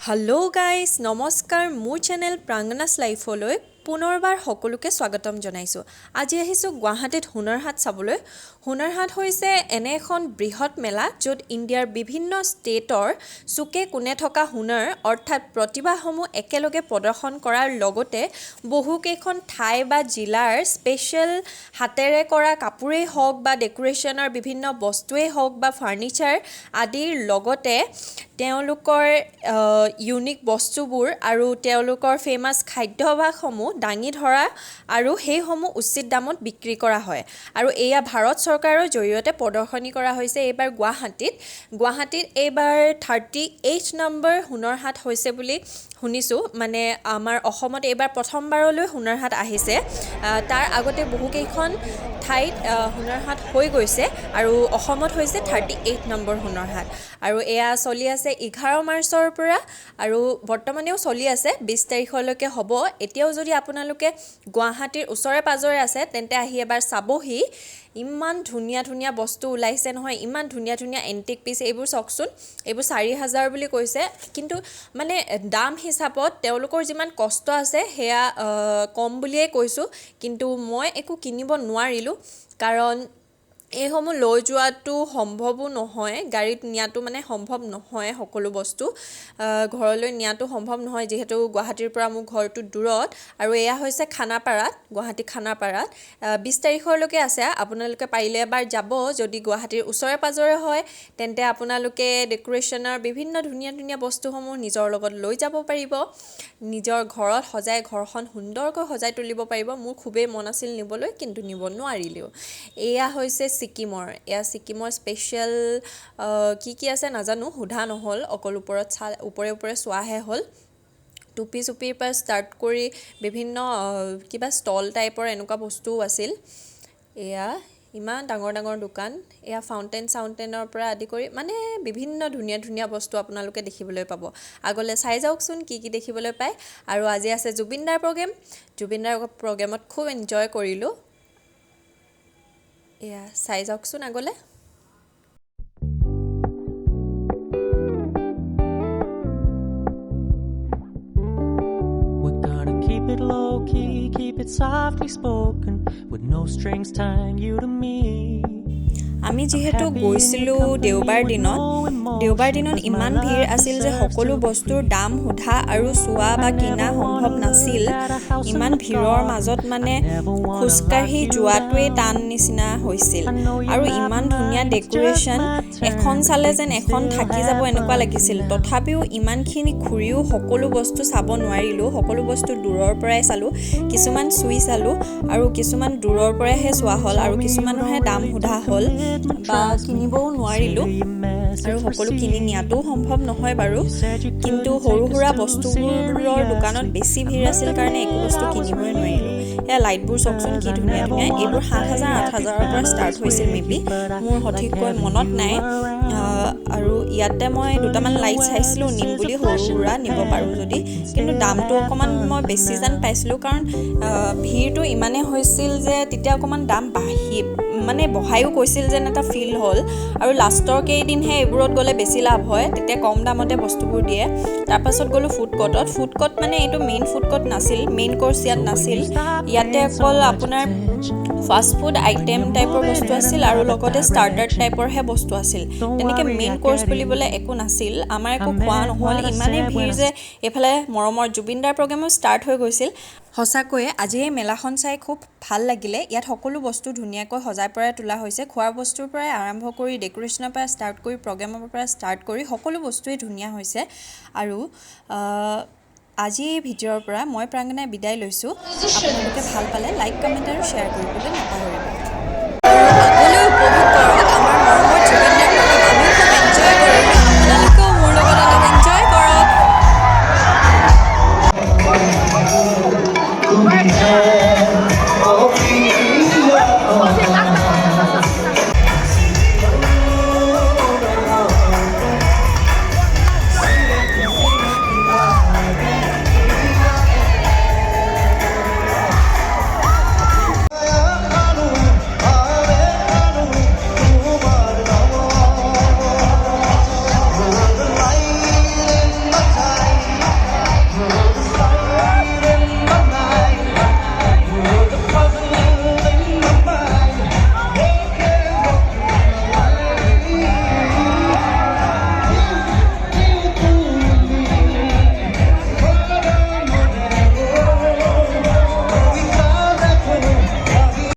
Hello' guys নমস্কাৰ মোৰ channel প্ৰাংগনাছ লাইফলৈ পুনৰবাৰ সকলোকে স্বাগতম জনাইছোঁ। আজি আহিছোঁ গুৱাহাটীত হুনাৰ হাট চাবলৈ। হুনাৰ হাট হৈছে এনে এখন বৃহৎ মেলা য'ত ইণ্ডিয়াৰ বিভিন্ন ষ্টেটৰ চুকে কোণে থকা হুনাৰ অৰ্থাৎ প্ৰতিভাসমূহ একেলগে প্ৰদৰ্শন কৰাৰ লগতে বহুকেইখন ঠাই বা জিলাৰ স্পেচিয়েল হাতেৰে কৰা কাপোৰেই হওক বা ডেকোৰেশ্যনৰ বিভিন্ন বস্তুৱেই হওক বা ফাৰ্নিচাৰ আদিৰ লগতে তেওঁলোকৰ ইউনিক বস্তুবোৰ আৰু তেওঁলোকৰ ফেমাছ খাদ্যাভ্যাসসমূহ দাঙি ধৰা আৰু সেইসমূহ উচিত দামত বিক্ৰী কৰা হয়। আৰু এয়া ভাৰত চৰকাৰৰ জৰিয়তে প্ৰদৰ্শনী কৰা হৈছে এইবাৰ গুৱাহাটীত এইবাৰ 38 নম্বৰ হুনাৰ হাট হৈছে বুলি শুনিছোঁ। মানে আমাৰ অসমত এইবাৰ প্ৰথমবাৰলৈ হুনাৰ হাট আহিছে। তাৰ আগতে বহুকেইখন ঠাইত হুনাৰ হাট হৈ গৈছে আৰু অসমত হৈছে 38 নম্বৰ হুনাৰ হাট। আৰু এয়া চলি আছে 11 মাৰ্চৰ পৰা আৰু বৰ্তমানেও চলি আছে 20 তাৰিখলৈকে হ'ব। এতিয়াও যদি আপোনালোকে গুৱাহাটীৰ ওচৰে পাজৰে আছে তেন্তে আহি এবাৰ চাবহি। ইমান ধুনীয়া ধুনীয়া বস্তু ওলাইছে নহয়, ইমান ধুনীয়া ধুনীয়া এণ্টিক পিচ। এইবোৰ চাওকচোন, এইবোৰ 4,000 বুলি কৈছে, কিন্তু মানে দাম হিচাপত তেওঁলোকৰ যিমান কষ্ট আছে সেয়া কম বুলিয়েই কৈছোঁ। কিন্তু মই একো কিনিব নোৱাৰিলোঁ কাৰণ এইসমূহ লৈ যোৱাটো সম্ভৱো নহয়, গাড়ীত নিয়াটো মানে সম্ভৱ নহয়। সকলো বস্তু ঘৰলৈ নিয়াটো সম্ভৱ নহয় যিহেতু গুৱাহাটীৰ পৰা মোৰ ঘৰটো দূৰত। আৰু এয়া হৈছে খানাপাৰাত, গুৱাহাটী খানাপাৰাত 20 তাৰিখলৈকে আছে। আপোনালোকে পাৰিলে এবাৰ যাব। যদি গুৱাহাটীৰ ওচৰে পাজৰে হয় তেন্তে আপোনালোকে ডেকোৰেশ্যনৰ বিভিন্ন ধুনীয়া ধুনীয়া বস্তুসমূহ নিজৰ লগত লৈ যাব পাৰিব। নিজৰ ঘৰত সজাই ঘৰখন সুন্দৰকৈ সজাই তুলিব পাৰিব। মোৰ খুবেই মন আছিল নিবলৈ, কিন্তু নিব নোৱাৰিলেও। এয়া হৈছে এয়া ছিকিমৰ স্পেচিয়েল কি আছে নাজানো, সোধা নহ'ল, অকল ওপৰে চোৱাহে হ'ল। টুপি চুপিৰ পৰা ষ্টাৰ্ট কৰি বিভিন্ন কিবা ষ্টল টাইপৰ এনেকুৱা বস্তুও আছিল। এয়া ইমান ডাঙৰ ডাঙৰ দোকান। এয়া ফাউণ্টেনৰ পৰা আদি কৰি মানে বিভিন্ন ধুনীয়া ধুনীয়া বস্তু আপোনালোকে দেখিবলৈ পাব। আগলৈ চাই যাওকচোন কি কি দেখিবলৈ পায়। আৰু আজি আছে জুবিন দাৰ প্ৰগ্ৰেমত খুব এনজয় কৰিলোঁ। এয়া চাই যাওকচোন আগলৈ। Keep it low key, keep it softly spoken, with no strings tying you to me. আমি যিহেতু গৈছিলোঁ দেওবাৰ দিনত ইমান ভিৰ আছিল যে সকলো বস্তুৰ দাম সোধা আৰু চোৱা বা কিনা সম্ভৱ নাছিল। ইমান ভিৰৰ মাজত মানে খোজকাঢ়ি যোৱাটোৱেই টান নিচিনা হৈছিল। আৰু ইমান ধুনীয়া ডেকোৰেশ্যন, এখন চালে যেন এখন থাকি যাব এনেকুৱা লাগিছিল। তথাপিও ইমানখিনি ঘূৰিও সকলো বস্তু চাব নোৱাৰিলোঁ। সকলো বস্তু দূৰৰ পৰাই চালোঁ, কিছুমান চুই চালোঁ আৰু কিছুমান দূৰৰ পৰাইহে চোৱা হ'ল আৰু কিছুমানৰহে দাম সোধা হ'ল বা কিনিবও নোৱাৰিলোঁ। আৰু সকলো কিনি নিয়াটোও সম্ভৱ নহয় বাৰু, কিন্তু সৰু সুৰা বস্তুবোৰৰ দোকানত বেছি ভিৰ আছিল কাৰণে একো বস্তু কিনিবই নোৱাৰিলোঁ। এয়া লাইটবোৰ চাওকচোন কি ধুনীয়া ধুনীয়া। এইবোৰ 7,000 8,000ৰ পৰা ষ্টাৰ্ট হৈছিল মেবি, মোৰ সঠিককৈ মনত নাই। আৰু ইয়াতে মই দুটামান লাইট চাইছিলোঁ নিম বুলি, সৰু সুৰা নিব পাৰোঁ যদি, কিন্তু দামটো অকণমান মই বেছি যেন পাইছিলোঁ কাৰণ ভিৰটো ইমানেই হৈছিল যে তেতিয়া অকণমান দাম বঢ়ায়ো কৈছিল যেন এটা ফিল হ'ল। আৰু লাষ্টৰ কেইদিনহে এইবোৰত গ'লে বেছি লাভ হয়, তেতিয়া কম দামতে বস্তুবোৰ দিয়ে। তাৰপাছত গ'লোঁ ফুড কৰ্ট মানে এইটো মেইন ফুড কৰ্ট নাছিল, মেইন কৰ্চ ইয়াত নাছিল। ইয়াতে অকল আপোনাৰ ফাষ্ট ফুড আইটেম টাইপৰ বস্তু আছিল আৰু লগতে ষ্টাৰ্টাৰ টাইপৰহে বস্তু আছিল। তেনেকৈ মেইন কৰ্চ বুলিবলৈ একো নাছিল। আমাৰ একো খোৱা নহ'ল, ইমানেই ভিৰ যে এইফালে মৰমৰ জুবিন দাৰ প্ৰগ্ৰেমো ষ্টাৰ্ট হৈ গৈছিল। সঁচাকৈয়ে আজি এই মেলাখন চাই খুব ভাল লাগিলে। ইয়াত সকলো বস্তু ধুনীয়াকৈ সজাই পৰাই তোলা হৈছে। খোৱাৰ বস্তুৰ পৰাই আৰম্ভ কৰি ডেকোৰেশ্যনৰ পৰা ষ্টাৰ্ট কৰি প্ৰগ্ৰেমৰ পৰা ষ্টাৰ্ট কৰি সকলো বস্তুৱেই ধুনীয়া হৈছে। আৰু আজি এই ভিডিঅ'ৰ পৰা মই প্ৰাংগনাই বিদায় লৈছোঁ। আপোনালোকে ভাল পালে লাইক, কমেণ্ট আৰু শ্বেয়াৰ কৰিবলৈ নাপাহৰিব।